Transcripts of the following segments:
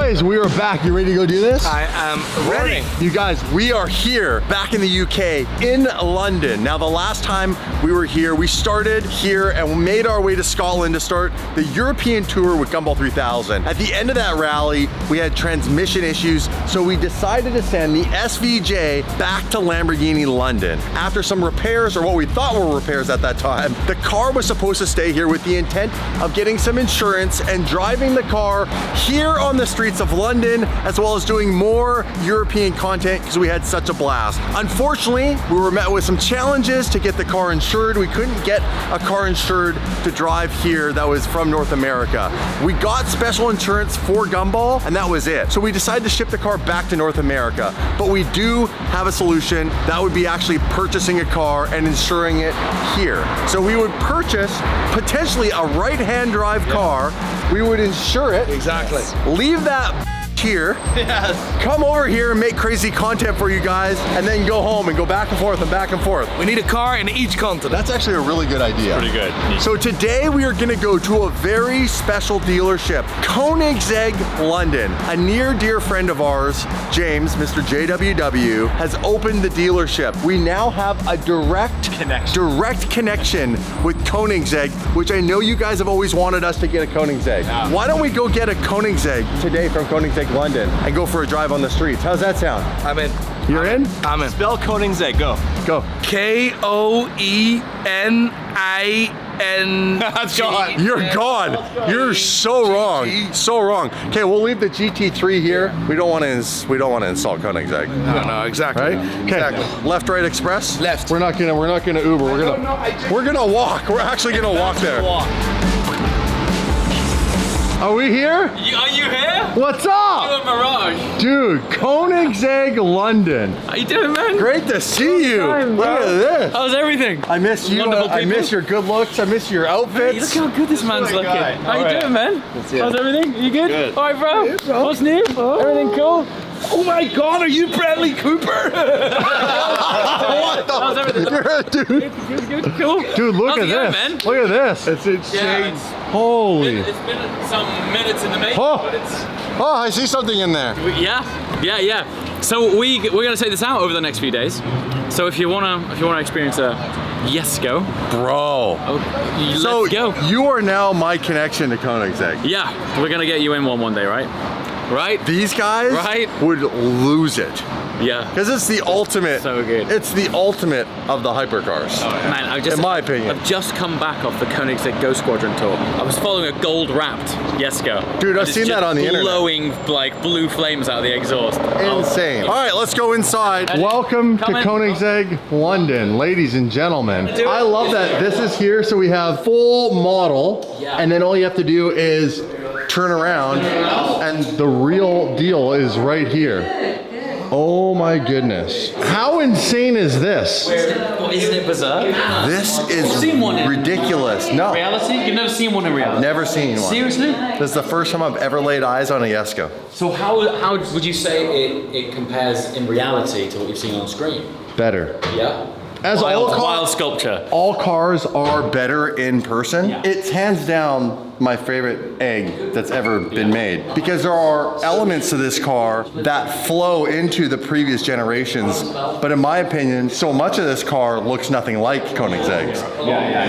Boys, we are back. You ready to go do this? I am ready. You guys, we are here back in the UK in London. Now, the last time we were here, we started here and we made our way to Scotland to start the European tour with Gumball 3000. At the end of that rally, we had transmission issues, so we decided to send the SVJ back to Lamborghini London. After some repairs, or what we thought were repairs at that time, the car was supposed to stay here with the intent of getting some insurance and driving the car here on the streets of London, as well as doing more European content because we had such a blast. Unfortunately, we were met with some challenges to get the car insured. We couldn't get a car insured to drive here that was from North America. We got special insurance for Gumball and that was it. So we decided to ship the car back to North America, but we do have a solution. That would be actually purchasing a car and insuring it here. So we would purchase potentially a right-hand drive car. We would insure it. Exactly. Leave that here. Yes. Come over here and make crazy content for you guys, and then go home and go back and forth and back and forth. We need a car in each continent. That's actually a really good idea. Pretty good. So today we are gonna go to a very special dealership, Koenigsegg London. A near dear friend of ours, James, Mr. JWW, has opened the dealership. We now have a direct connection with Koenigsegg, which I know you guys have always wanted us to get a Koenigsegg. Yeah. Why don't we go get a Koenigsegg today from Koenigsegg London and go for a drive on the streets? How's that sound? I'm in. You're in? I'm in. Spell Koenigsegg, go. Go. K-O-E-N-I-N. That's gone. You're gone. You're so wrong. So wrong. Okay, we'll leave the GT3 here. We don't want to install Koenigsegg. No, exactly. Right? Okay. Exactly. Left, right express. Left. We're not gonna Uber. We're gonna walk. We're actually gonna walk there. Are we here? Are you here? What's up? You and Mirage. Dude, Koenigsegg London. How you doing, man? Great to see you. time, Look bro. at this. How's everything? I miss you. Wonderful I miss people. your good looks. I miss your Hey, outfits. look how good this man's looking. guy. How you Alright. doing, man? How's everything? You good? Good. All right, bro. What's new? Everything cool? Oh my God, are you Bradley Cooper? How's everything? Dude, Good, cool. dude, look How's at it going, this. man? Look at this. It's Yeah, insane. Holy. it's been some minutes in the making, Oh. but it's Oh, I see something in there. yeah. So we're gonna take this out over the next few days. So if you wanna experience a Jesko, Bro. let's So go. you are now my connection to Koenigsegg. Yeah, we're gonna get you in one day, right? Right? These guys Right. would lose it. Yeah. Because it's the ultimate. So good. It's the ultimate of the hypercars. Man, In my opinion. I've just come back off the Koenigsegg Go Squadron tour. I was following a gold-wrapped Jesko. Dude, I've And it's seen that just on the internet. blowing like blue flames out of the exhaust. Insane. All right, let's go inside. And- Welcome to Come in. Koenigsegg London, ladies and gentlemen. Do it. I love that this is here, so we have full model, Yeah. and then all you have to do is turn around, and the real deal is right here. Oh my goodness. How insane is this? Well, isn't it bizarre? This is Seen one in ridiculous. No, Reality? You've never seen one in reality? never seen one. Seriously? This is the first time I've ever laid eyes on a Jesko. So how would you say it compares in reality to what you've seen on screen? Better. Yeah? As Wild sculpture. all cars are better in person. Yeah. It's hands down my favorite egg that's ever been made, because there are elements to this car that flow into the previous generations, but in my opinion, so much of this car looks nothing like Koenigsegg's.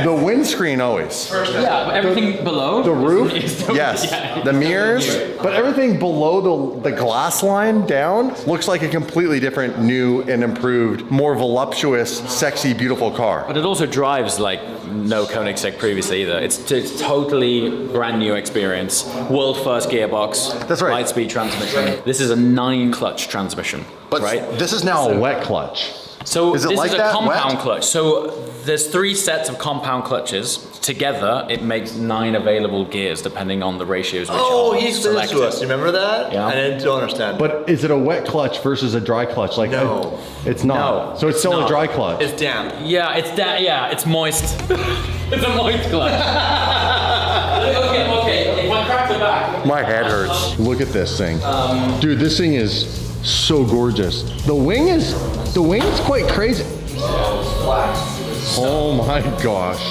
The windscreen always. Yeah, but everything below? The roof, is yes. Yeah. The mirrors, but everything below the glass line down looks like a completely different, new and improved, more voluptuous, sexy, beautiful car. But it also drives like no Koenigsegg previously either. It's totally brand new experience. World first gearbox. That's right. 5-speed transmission. This is a 9-clutch transmission, But right? this is now a wet clutch. So Is it this like is a that, compound wet? clutch. So there's 3 sets of compound clutches. Together, it makes 9 available gears depending on the ratios which Oh, are he explained this selected. to us. You remember that? Yeah. I didn't understand. But is it a wet clutch versus a dry clutch? Like, No. it's not. No, So it's still not. a dry clutch. It's damp. Yeah, it's that. Yeah, it's moist. It's a moist clutch. okay. If I crack the back. My head hurts. Look at this thing. Dude, this thing is so gorgeous. The wing is quite crazy. Oh my gosh.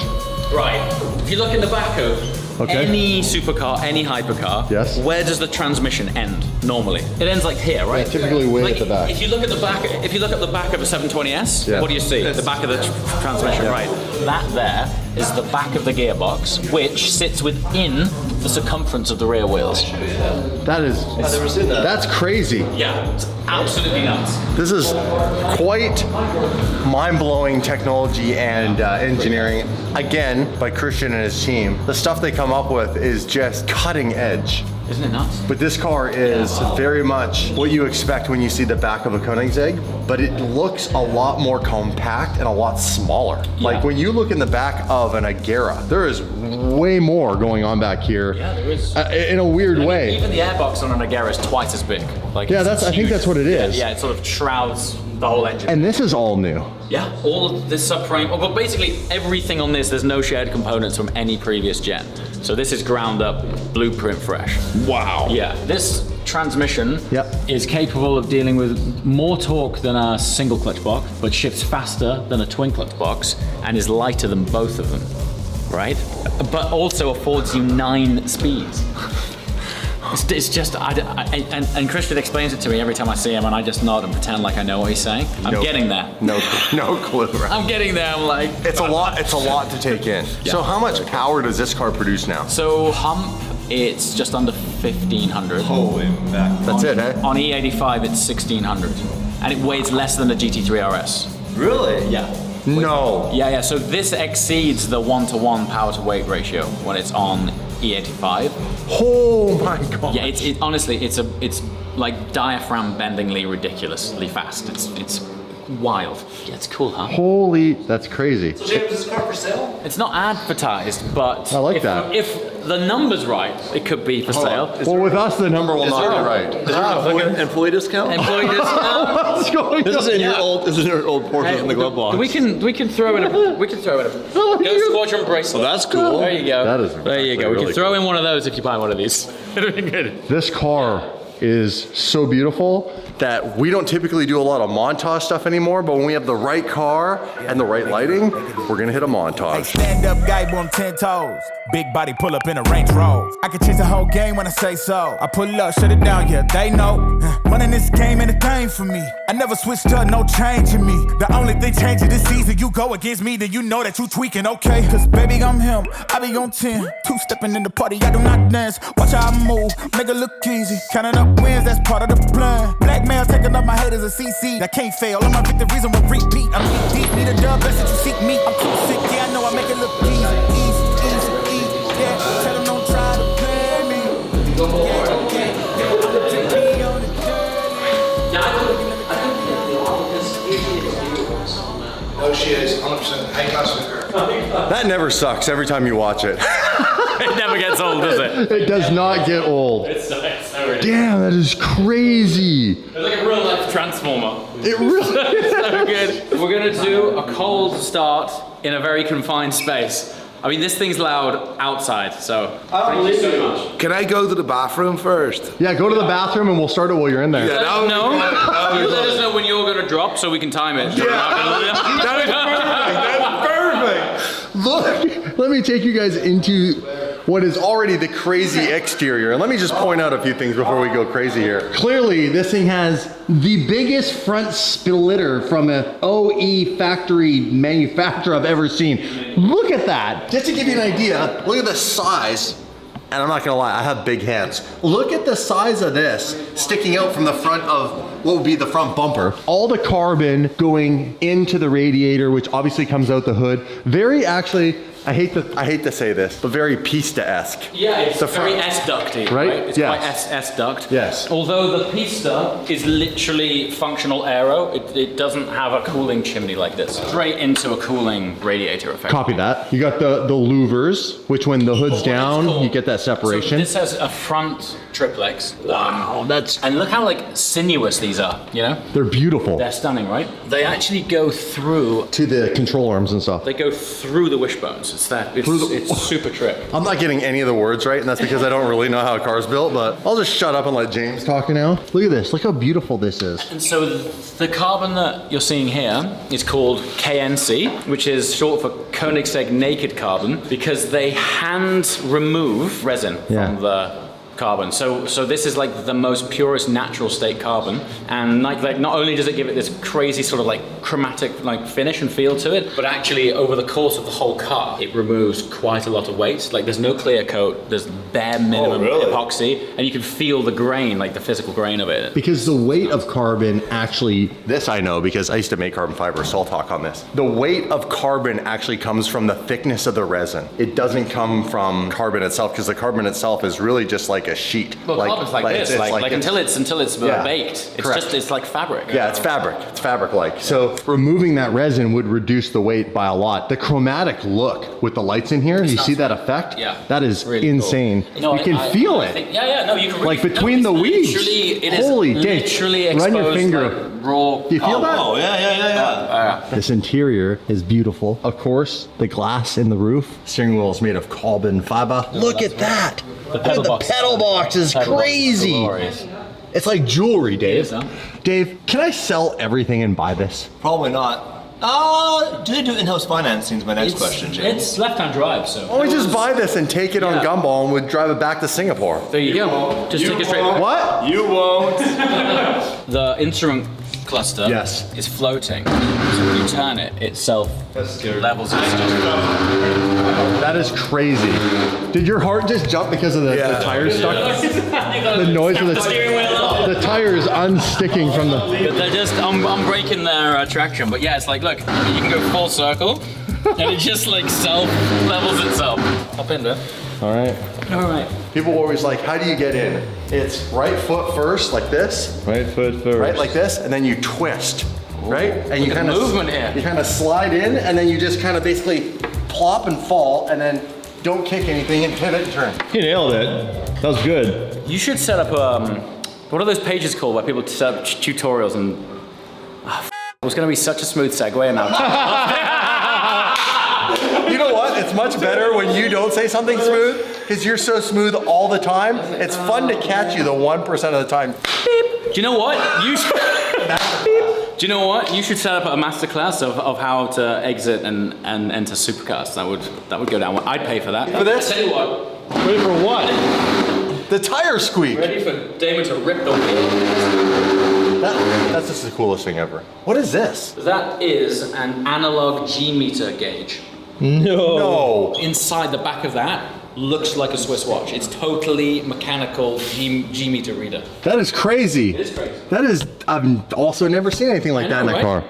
Right. If you look in the back of Okay. Any supercar, any hypercar, Yes. where does the transmission end normally? It ends like here, right? Yeah, typically way Like, at the back. If you look at the back, of a 720S, Yeah. what do you see? The back of the transmission, right? That there is the back of the gearbox, which sits within the circumference of the rear wheels. That is, I've never seen that. that's crazy. Yeah, it's absolutely nuts. This is quite mind-blowing technology and engineering, again, by Christian and his team. The stuff they come up with is just cutting edge. Isn't it nuts? But this car is very much what you expect when you see the back of a Koenigsegg, but it looks a lot more compact and a lot smaller. Like when you look in the back of an Regera, there is way more going on back here. Yeah, there is. In a weird way. Even the airbox on an Regera is twice as big. Like, Yeah, it's I think huge. that's what it is. Yeah, it sort of shrouds the whole engine. And this is all new. Yeah, all of this subframe, but basically everything on this, there's no shared components from any previous gen. So this is ground up, blueprint fresh. Wow. Yeah, this transmission Yep. is capable of dealing with more torque than a single clutch box, but shifts faster than a twin clutch box, and is lighter than both of them, right? But also affords you 9 speeds. It's just, and Christian explains it to me every time I see him, and I just nod and pretend like I know what he's saying. I'm getting there. No clue. Right? I'm getting there. I'm like, It's a lot to take in. So how much power does this car produce now? so hump, it's just under 1,500. Holy back. That's it, eh? On E85, it's 1,600, and it weighs less than a GT3 RS. Really? Yeah. No. Yeah. So this exceeds the 1-to-1 power to weight ratio when it's on E85. Oh my god. Yeah, it honestly, it's like diaphragm bendingly ridiculously fast. It's wild. Yeah, it's cool, huh? Holy, that's crazy. So James, is this car for sale? It's not advertised, but I like that. If the number's right, it could be for sale. Well, with us, the number will not be right. Is there an employee discount? Employee discount. What's going This is in Yeah. your old. This is in your old Porsche in the glove box. We can throw in a Go Squadron bracelet. Well, that's cool. There you go. That is There you go. We really can throw in one of those if you buy one of these. It'll be good. This car is so beautiful that we don't typically do a lot of montage stuff anymore, but when we have the right car and the right lighting, we're gonna hit a montage. Stand up guy on 10 toes. Big body pull up in a Range Rover. I can change the whole game when I say so. I pull up, shut it down, yeah, they know. Running this game ain't a thing for me. I never switched up, no change in me. The only thing changing this season, you go against me, then you know that you tweaking, okay? Cause baby, I'm him, I be on 10. Two-stepping in the party, I do not dance. Watch how I move, make it look easy. Counting up wins, that's part of the plan. Blackmail, taking up my haters a CC. That can't fail, all my victories and will repeat. I'm deep, need a dub, best that you seek me. I'm cool sick, yeah, I know I make it look easy. Yeah, tell them don't try to play me. No, she is 100% high class liquor. That never sucks every time you watch it. It never gets old, does it? It does not get old. It's so ridiculous. Damn, that is crazy. It's like a real life transformer. It really is. So good. We're gonna do a cold start in a very confined space. I mean, this thing's loud outside, so thank you so much. Can I go to the bathroom first? Yeah, go to the bathroom and we'll start it while you're in there. Yeah, that would be No, good. That would you be let good. us know when you're gonna drop so we can time it. That is perfect. That's perfect. Look, let me take you guys into what is already the crazy exterior. And let me just point out a few things before we go crazy here. Clearly, this thing has the biggest front splitter from an OE factory manufacturer I've ever seen. Look at that. Just to give you an idea, look at the size. And I'm not gonna lie, I have big hands. Look at the size of this sticking out from the front of what would be the front bumper. All the carbon going into the radiator, which obviously comes out the hood. Very actually, I hate to say this, but very Pista-esque. Yeah, it's The very front. S-ducty, Right? It's Yes. quite S-duct. Yes. Although the Pista is literally functional aero, it doesn't have a cooling chimney like this. Straight into a cooling radiator effect. Copy that. You got the louvers, which when the hood's down, cool. you get that So separation. this has a front triplex. Wow, that's, And look how like sinuous these are, you know? they're beautiful. They're stunning, right? They actually go through, To the control arms and stuff. they go through the wishbones. It's that. It's super trip. I'm not getting any of the words right, and that's because I don't really know how a car's built, but I'll just shut up and let James talk now. Look at this. Look how beautiful this is. And so the carbon that you're seeing here is called KNC, which is short for Koenigsegg Naked Carbon, because they hand remove resin from the carbon. So this is like the most purest natural state carbon, and like not only does it give it this crazy sort of like chromatic like finish and feel to it, but actually over the course of the whole car it removes quite a lot of waste. Like there's no clear coat, there's bare minimum epoxy, and you can feel the grain, like the physical grain of it. Because the weight of carbon actually, this I know because I used to make carbon fiber, so I'll talk on this. The weight of carbon actually comes from the thickness of the resin. It doesn't come from carbon itself, because the carbon itself is really just like a sheet. Well, carbon's like this, until it's baked. It's like fabric. Yeah, it's fabric. It's fabric-like. So removing that resin would reduce the weight by a lot. The chromatic look with the lights in here, you see that effect? Yeah. That is really insane. Cool. No, you can feel it. You can really, like between the weeds. Holy Dave, literally run your exposed, finger. like, raw. Do you feel that? Oh, yeah. This interior is beautiful. Of course, the glass in the roof. Steering wheel is made of carbon fiber. Look at that. The pedal box is crazy. It's like jewelry, Dave. It is, huh? Dave, can I sell everything and buy this? Probably not. Do they do in-house financing is my next question, James. It's left-hand drive, so. Why don't we just buy this and take it on Gumball and we'd drive it back to Singapore? There you go. Just take it straight. What? You won't. The instrument cluster is floating. So when you turn it, itself levels itself. That is crazy. Did your heart just jump because of the tires stuck? The noise of the tires unsticking from the... They're just, I'm breaking their traction, but yeah, it's like, look, you can go full circle, and it just like self-levels itself. Hop in there. All right. People are always like, how do you get in? It's right foot first, like this. Right foot first. Right, like this, and then you twist, right? And you kind of movement here. You kind of slide in, and then you just kind of basically plop and fall, and then don't kick anything and pivot and turn. You nailed it. That was good. You should set up what are those pages called where people set up tutorials and it was going to be such a smooth segue and now. You know what? It's much better when you don't say something smooth, because you're so smooth all the time. It's fun to catch you the 1% of the time. Beep. Do you know what? Do you know what? You should set up a masterclass of how to exit and enter supercars. That would go down. I'd pay for that. For this? I'll tell you what. Ready for what? The tire squeak. Ready for Damon to rip the wheel. That's just the coolest thing ever. What is this? That is an analog G-meter gauge. No. Inside the back of that looks like a Swiss watch. It's totally mechanical G-meter reader. That is crazy. It is crazy. That is, I've also never seen anything like that in a car.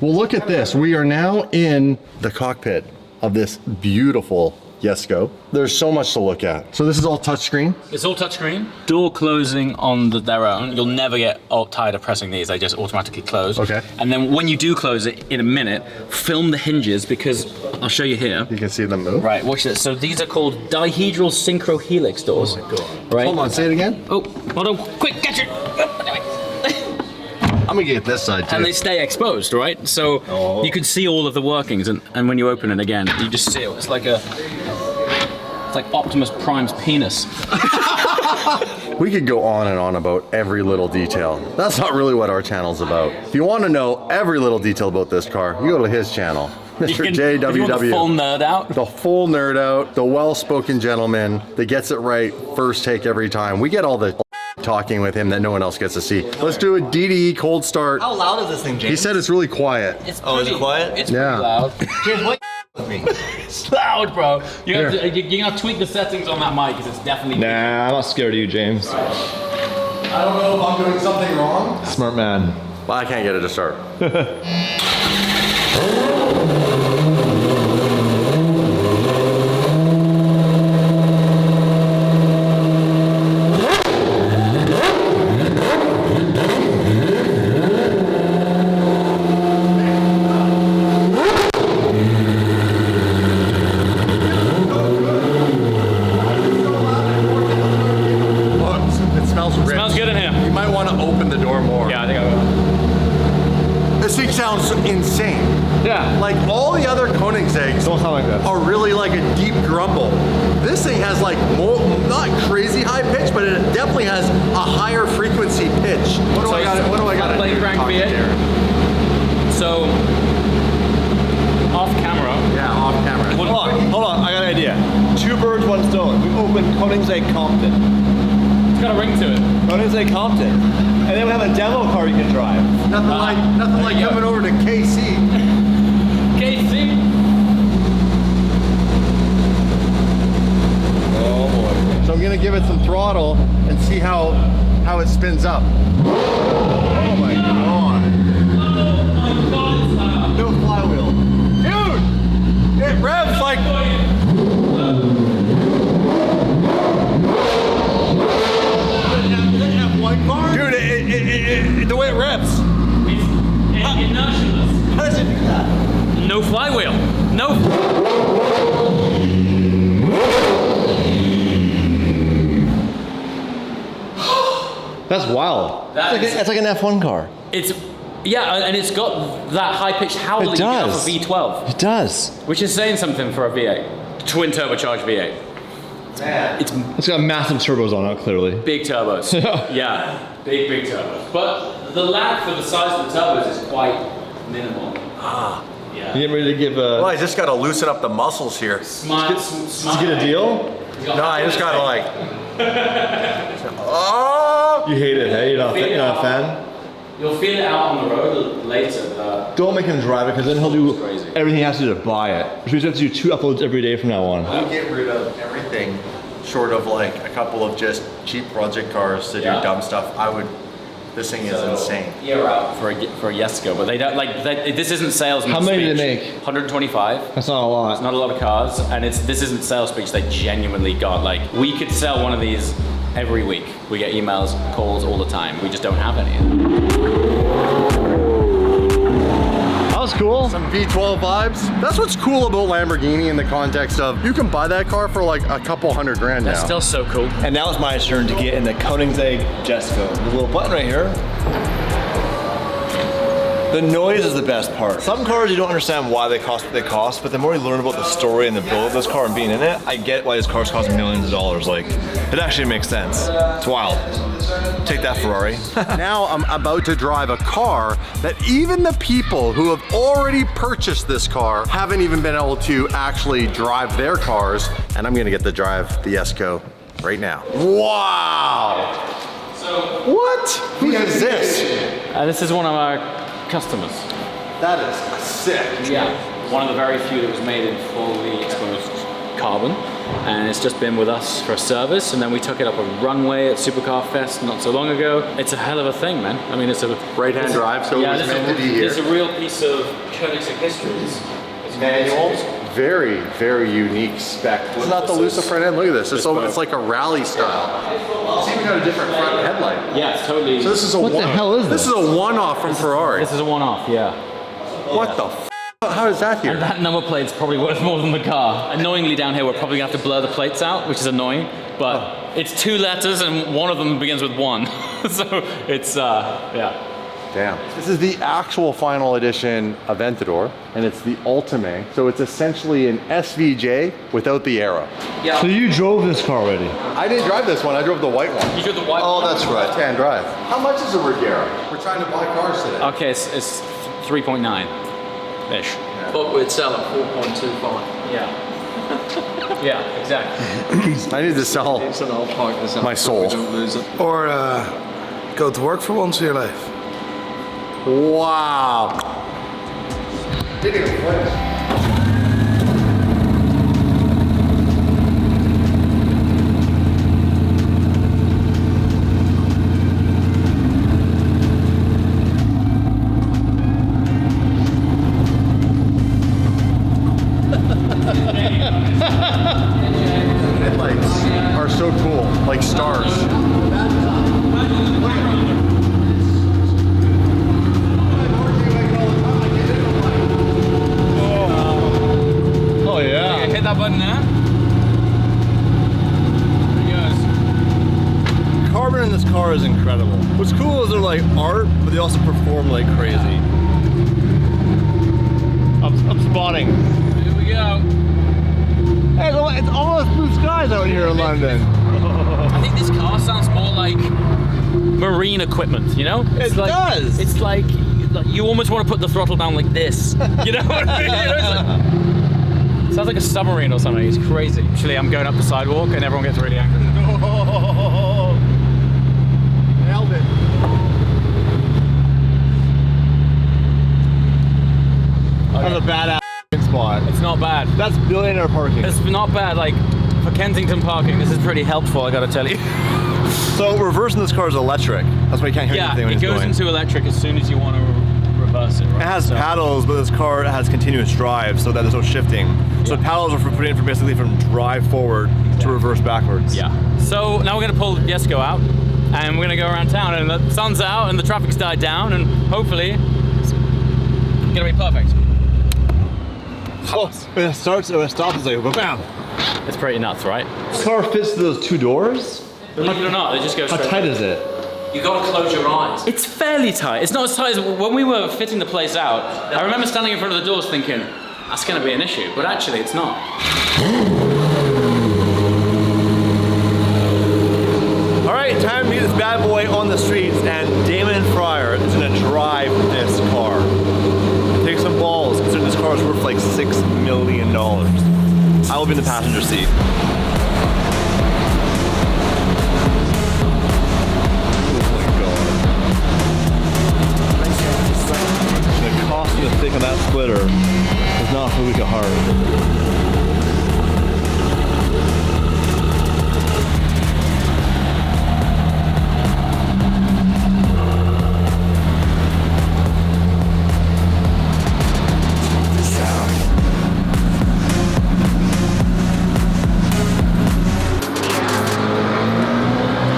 Well, look at this. We are now in the cockpit of this beautiful Jesko. There's so much to look at. So this is all touchscreen? It's all touchscreen. Door closing on their own. You'll never get tired of pressing these. They just automatically close. Okay. And then when you do close it in a minute, film the hinges because I'll show you here. You can see them move. Right, watch this. So these are called dihedral synchro helix doors. Oh my God. Right? Hold on, say it again. Oh, hold on. Quick, catch it. I'm gonna get this side too. And they stay exposed, right? So you can see all of the workings, and when you open it again, you just see it. It's like Optimus Prime's penis. We could go on and on about every little detail. That's not really what our channel's about. If you want to know every little detail about this car, you go to his channel. Mr. JWW. If you want the full nerd out. The full nerd out, the well-spoken gentleman that gets it right first take every time. We get all the talking with him that no one else gets to see. Let's do a DDE cold start. How loud is this thing, James? He said it's really quiet. Is it quiet? It's pretty loud. James, what with me? It's loud, bro. You're gonna tweak the settings on that mic because it's definitely. Nah, I'm not scared of you, James. I don't know if I'm doing something wrong. Smart man. Well, I can't get it to start. It smells good in here. You might want to open the door more. Yeah, I think I will. This thing sounds insane. Yeah. Like all the other Koenigsegg's Don't sound like that. are really like a deep grumble. This thing has like more, not crazy high pitch, but it definitely has a higher frequency pitch. What do I got? Play crank V8. So off camera. Yeah, off camera. Hold on, I got an idea. 2 birds, 1 stone. We open Koenigsegg Compton. It's got a ring to it. Koenigsegg Compton. And then we have a demo car you can drive. Nothing like coming over to KC. KC. Oh boy. So I'm gonna give it some throttle and see how it spins up. Oh my god. No flywheel. Dude! It revs like... Dude, the way it revs. It's inertialess. How does it do that? No flywheel. No. That's wild. It's like an F1 car. It's and it's got that high pitched howl It that you get does. off a V12, It does. which is saying something for a V8, twin turbocharged V8. Man. It's got massive turbos on it, clearly. Big turbos. Yeah, big turbos. But the lag for the size of the turbos is quite minimal. You Yeah. getting ready to give Well, I just gotta loosen up the muscles here. Smart. Did you get a deal? No, I just gotta like... Oh! You hate it, hey? You're not a fan? You'll feel it out on the road later. Don't make him drive it, because then he'll do Crazy. everything he has to do to buy it. Which means you have to do 2 uploads every day from now on. We get rid of everything short of like a couple of just cheap project cars to do Yeah. dumb stuff. This thing is insane. You're out for a Jesko, but they don't this isn't salesman How many speech. did they make? 125. That's not a lot. It's not a lot of cars, and this isn't sales speech. They genuinely got we could sell one of these every week. We get emails, calls all the time. We just don't have any. That was cool. Some V12 vibes. That's what's cool about Lamborghini in the context of you can buy that car for like a couple $100 grand That's now. still so cool. And now it's my turn to get in the Koenigsegg Jesko. The little button right here. The noise is the best part. Some cars you don't understand why they cost what they cost, but the more you learn about the story and the build of this car and being in it, I get why these cars cost millions of dollars. Like, it actually makes sense. It's wild. Take that, Ferrari. Now I'm about to drive a car that even the people who have already purchased this car haven't even been able to actually drive their cars, and I'm gonna get to drive the Jesko right now. Wow! So What? Who is this? this is one of our customers. That is sick. Yeah, one of the very few that was made in fully exposed carbon, and it's just been with us for a service, and then we took it up a runway at Supercar Fest not so long ago. It's a hell of a thing, man. I mean, it's a Right-hand drive, so it was meant to be here. It's a real piece of Koenigsegg history. It's Manual. Very, very unique spec. It's not the Luca front end. Look at this. It's like a rally style. It's even got a different front headlight. Yeah, it's totally. So this is a What the hell is this? this? This is a one-off from Ferrari. This is a one-off, yeah. What the f? How is that here? And that number plate's probably worth more than the car. Annoyingly down here, we're probably gonna have to blur the plates out, which is annoying, but it's 2 letters and one of them begins with 1. So it's, yeah. Damn. This is the actual final edition Aventador, and it's the Ultimate. So it's essentially an SVJ without the arrow. Yeah. So you drove this car already? I didn't drive this one, I drove the white one. You did the white Oh, one? that's right. Left-hand drive. How much is a Regera? We're trying to buy cars today. Okay, it's 3.9-ish. But we'd sell at 4.25. Yeah. Yeah, exactly. I need to sell It's an old park this my soul. Don't lose it. Or go to work for once in your life. Wow. Didn't even flinch. Headlights are so cool, like stars. Oh yeah. Hit that button there. There he goes. Carbon in this car is incredible. What's cool is they're like art, but they also perform like crazy. I'm spotting. Here we go. Hey, it's almost blue skies out here in London. I think this car sounds more like marine equipment, you know? It does. It's like you almost want to put the throttle down like this. You know what I mean? You know, it's like, sounds like a submarine or something. It's crazy. Actually, I'm going up the sidewalk and everyone gets really angry. Nailed it. That's a badass spot. It's not bad. That's billionaire parking. It's not bad. Like for Kensington parking, this is pretty helpful. I gotta tell you. So reversing this car is electric. That's why you can't hear Yeah, anything when it it's goes going. into electric as soon as you want to reverse it. Right? It has So- paddles, but this car has continuous drive, so that there's no shifting. So paddles are put in for basically from drive forward to reverse backwards. Yeah. So now we're gonna pull Jesko out, and we're gonna go around town, and the sun's out, and the traffic's died down, and hopefully it's gonna be perfect. Oh, when it starts, when it stops, it's like bam. It's pretty nuts, right? This car fits through those two doors. Believe it or not, they just go How straight. tight is it? You gotta close your eyes. It's fairly tight. It's not as tight as when we were fitting the place out. I remember standing in front of the doors thinking, that's gonna be an issue, but actually it's not. All right, time to meet this bad boy on the streets, and Damon Fryer is gonna drive this car. Take some balls, considering this car is worth like $6 million. I will be in the passenger seat. The cost of the stick on that splitter is not for the weak of heart.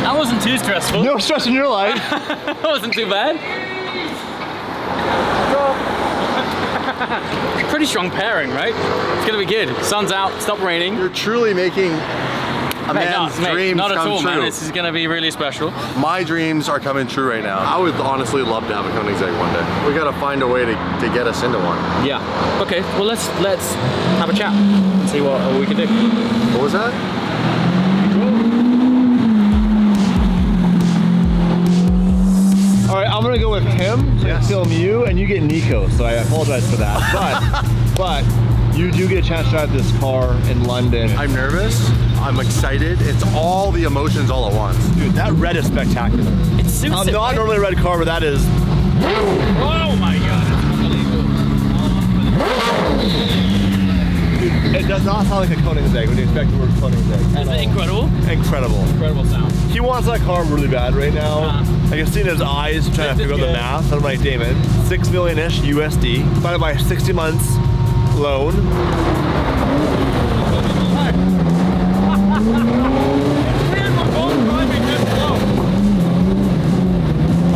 That wasn't too stressful. No stress in your life. That wasn't too bad. Pretty strong pairing, right? It's gonna be good. Sun's out, stop raining. You're truly making a man's dreams not at come all, true. man. This is gonna be really special. My dreams are coming true right now. I would honestly love to have a Koenigsegg one day. We gotta find a way to get us into one. Yeah. Okay. Well, let's have a chat and see what we can do. What was that? All right, I'm gonna go with Tim to film you, and you get Nico. So I apologize for that, but you do get a chance to drive this car in London. I'm nervous. I'm excited. It's all the emotions all at once. Dude, that red is spectacular. It suits I'm it, not right? normally a red car, but that is. Oh my god! Dude, it does not sound like a Koenigsegg when you expect the word Koenigsegg. Is it incredible? Incredible. Incredible sound. He wants that car really bad right now. I can see in his eyes trying to This is figure out the good. math. And I'm like, Damon, 6 million-ish USD, divided by 60 months loan.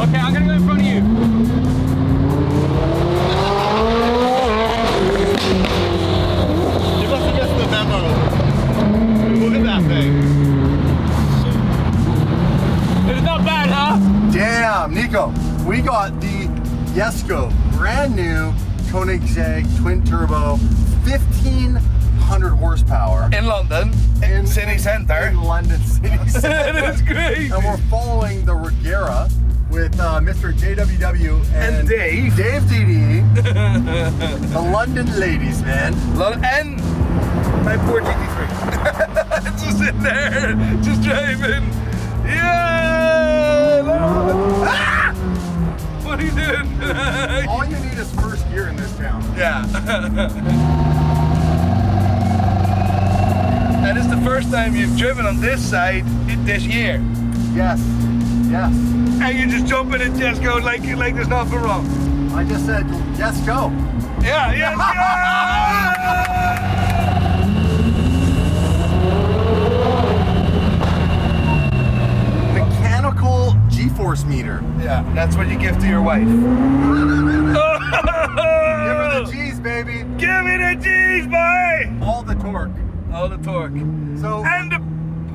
Okay, I'm gonna go in front of you. You must have missed the memo. Look at that thing. It's not bad, huh? Damn, Nico, we got the Jesko, brand new Koenigsegg twin turbo, 1,500 horsepower. In London, in city centre. In London city centre. That's great. And we're following the Regera with Mr. JWW and Dave. Dave DD, the London ladies, man. And my poor GT3. Just in there, just driving. Yeah! Ah! What are you doing? All you need is first gear in this town. Yeah. And it's the first time you've driven on this side this year. Yes, yes. And you just jump in and just go like there's nothing wrong. I just said, yes, go. Yeah, yes, Mechanical G-force meter. yeah, that's what you give to your wife. Give her the G's, baby. Give me the G's, boy! All the torque. All the torque. So, And the,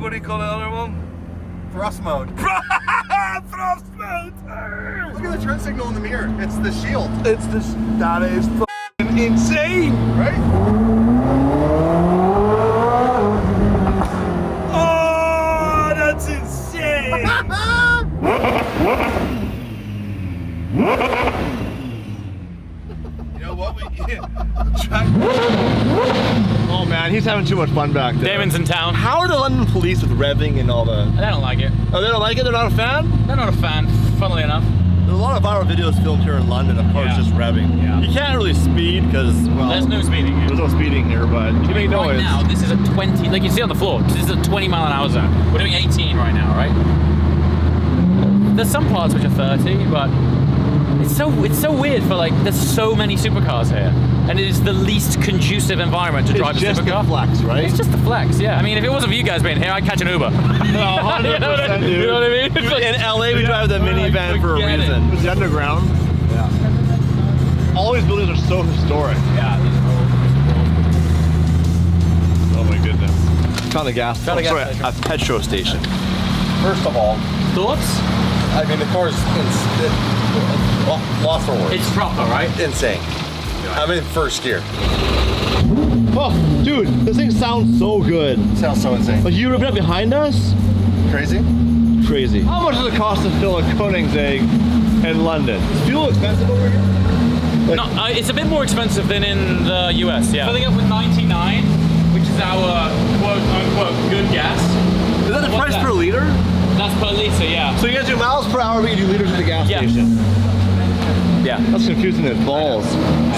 what do you call the other one? thrust mode. Thrust mode! Look at the turn signal in the mirror. It's the shield. It's this. That is f***ing insane, Right? Oh, that's insane. You know what? Oh man, he's having too much fun back there. Damon's in town. How are the London police with revving and all the... I don't like it. Oh, they don't like it? They're not a fan? They're not a fan, funnily enough. There's a lot of viral videos filmed here in London of cars Yeah. just revving. Yeah. You can't really speed because, well... There's no speeding here. There's no speeding here, but you make noise. Right now, this is a 20, like you see on the floor, this is a 20 mile an hour zone. We're doing 18 right now, right? There's some parts which are 30, but it's so weird for like, there's so many supercars here. And it is the least conducive environment to drive a It's just supercar. the flex, right? It's just the flex, yeah. I mean, if it wasn't for you guys being here, I'd catch an Uber. No, 100%, You know what I- dude. You know what I mean? It's like- In LA, we drive the minivan for a Forget it. reason. It's the underground. Yeah. All these buildings are so historic. Yeah. Oh my goodness. Found a gas Found a gas sorry, station. a petrol station. First of all, Thoughts? I mean, the car's lost for words. It's proper, right? Insane. I'm in first gear. Oh, dude, this thing sounds so good. Sounds so insane. Like you ripping up behind us? Crazy? Crazy. How much does it cost to fill a Koenigsegg in London? Is fuel expensive over here? Like, No, it's a bit more expensive than in the US, yeah. Filling up with 99, which is our quote-unquote good gas. is that the What's price that? per liter? That's per liter, yeah. So you guys do miles per hour, but you do liters at the gas Yeah. station. Yeah. That's confusing as balls.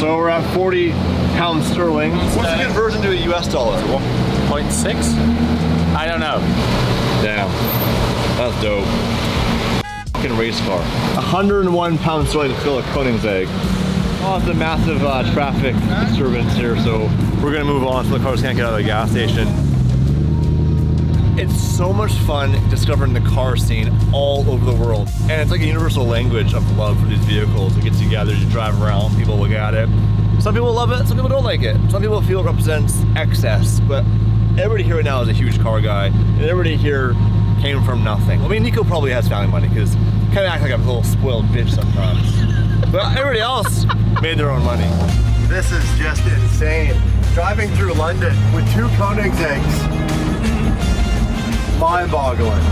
So we're at 40 pounds sterling. What's the conversion to a US dollar? 0.6? I don't know. Damn. That's dope. Fucking race car. 101 pounds sterling to fill a Koenigsegg. Oh, it's a massive traffic disturbance here, so we're gonna move on so the cars can't get out of the gas station. It's so much fun discovering the car scene all over the world. And it's like a universal language of love for these vehicles. It gets together, you drive around, people look at it. Some people love it, some people don't like it. Some people feel it represents excess, but everybody here right now is a huge car guy, and everybody here came from nothing. I mean, Nico probably has family money, because kind of act like a little spoiled bitch sometimes. But everybody else made their own money. This is just insane. Driving through London with two Koenigsegg's. Mind-boggling.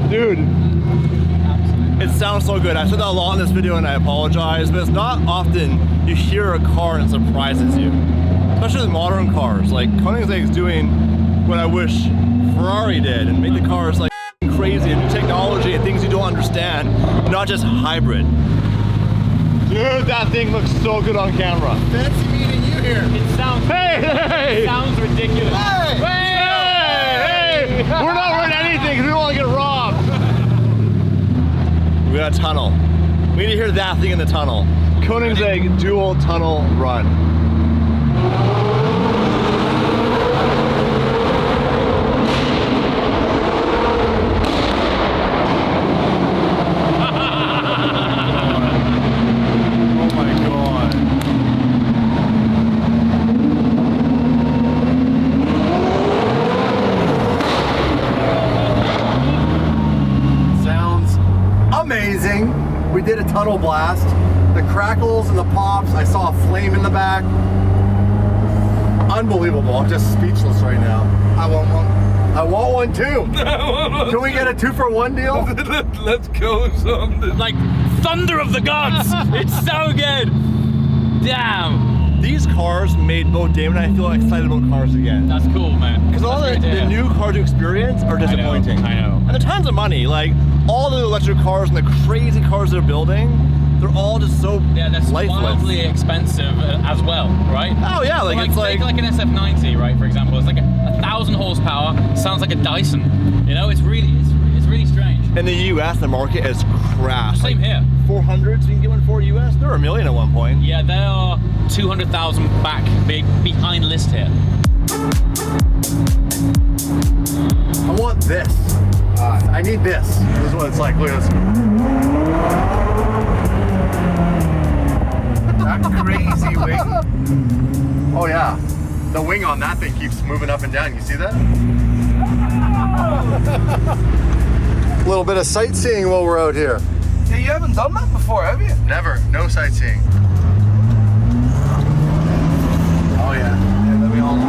Dude, it sounds so good. I said that a lot in this video and I apologize, but it's not often you hear a car and it surprises you. Especially with modern cars. Like Koenigsegg's doing what I wish Ferrari did and made the cars like crazy and new technology and things you don't understand, not just hybrid. Dude, that thing looks so good on camera. Fancy meeting you here. It sounds Hey! sounds ridiculous. Hey! Hey! We're not running anything because we don't want to get robbed. We got a tunnel. We need to hear that thing in the tunnel. Koenigsegg dual tunnel run. Oh my god. Sounds amazing. We did a tunnel blast. The crackles and the pops. I saw a flame in the back. Unbelievable. I'm just speechless right now. I want one. I want one too. Can we get a 2-for-1 deal? Let's go something. Like thunder of the gods. It's so good. Damn. These cars made both Damon and I feel excited about cars again. That's cool, man. Because all That's the great to hear. new cars you experience are disappointing. I know. And they're tons of money. Like all the electric cars and the crazy cars they're building, they're all just so Yeah, that's lifeless. wildly expensive as well, right? Oh yeah, like it's take like an SF90, right? For example, it's like 1,000 horsepower. Sounds like a Dyson. You know, it's really strange. in the US the market has crashed. Same here. 400, so you can get one for US. There were $1 million at one point. Yeah, there are 200,000 back behind list here. I want this. I need this. This is what it's like. Look at this. That crazy wing. Oh yeah. The wing on that thing keeps moving up and down. You see that? A little bit of sightseeing while we're out here. Yeah, you haven't done that before, have you? Never. No sightseeing. Oh yeah. Yeah, let me hold.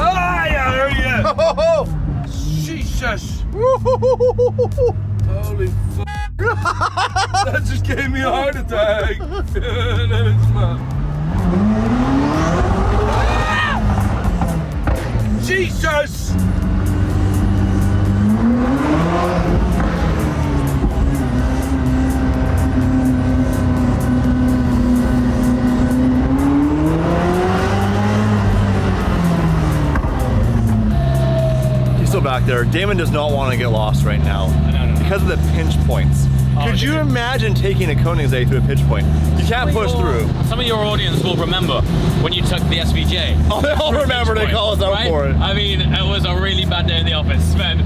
Ah, yeah, there you go. Oh, Jesus. Holy fuck. That just gave me a heart attack. That is mad. Jesus! He's still back there. Damon does not want to get lost right now because of the pinch points. Could you imagine taking a Koenigsegg through a pinch point? You can't push through. Some of your audience will remember when you took the SVJ. Oh, they all remember they call us out for it. I mean, it was a really bad day in the office, man.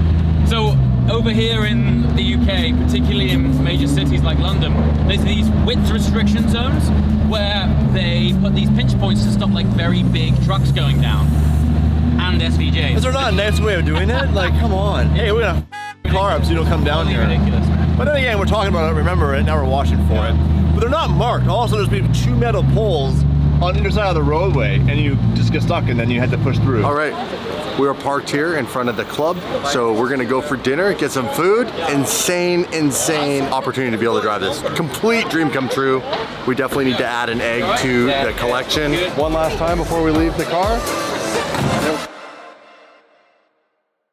So over here in the UK, particularly in major cities like London, there's these width restriction zones where they put these pinch points to stop like very big trucks going down. And SVJs. Is there not a nice way of doing it? Like, come on. Hey, we're gonna car up so you don't come down here. Ridiculous, man. But then again, we're talking about it, remember it, now we're watching for it. But they're not marked. Also, there's maybe 2 metal poles on either side of the roadway, and you just get stuck and then you had to push through. all right. We are parked here in front of the club, so we're gonna go for dinner, get some food. Insane opportunity to be able to drive this. Complete dream come true. We definitely need to add an egg to the collection. One last time before we leave the car.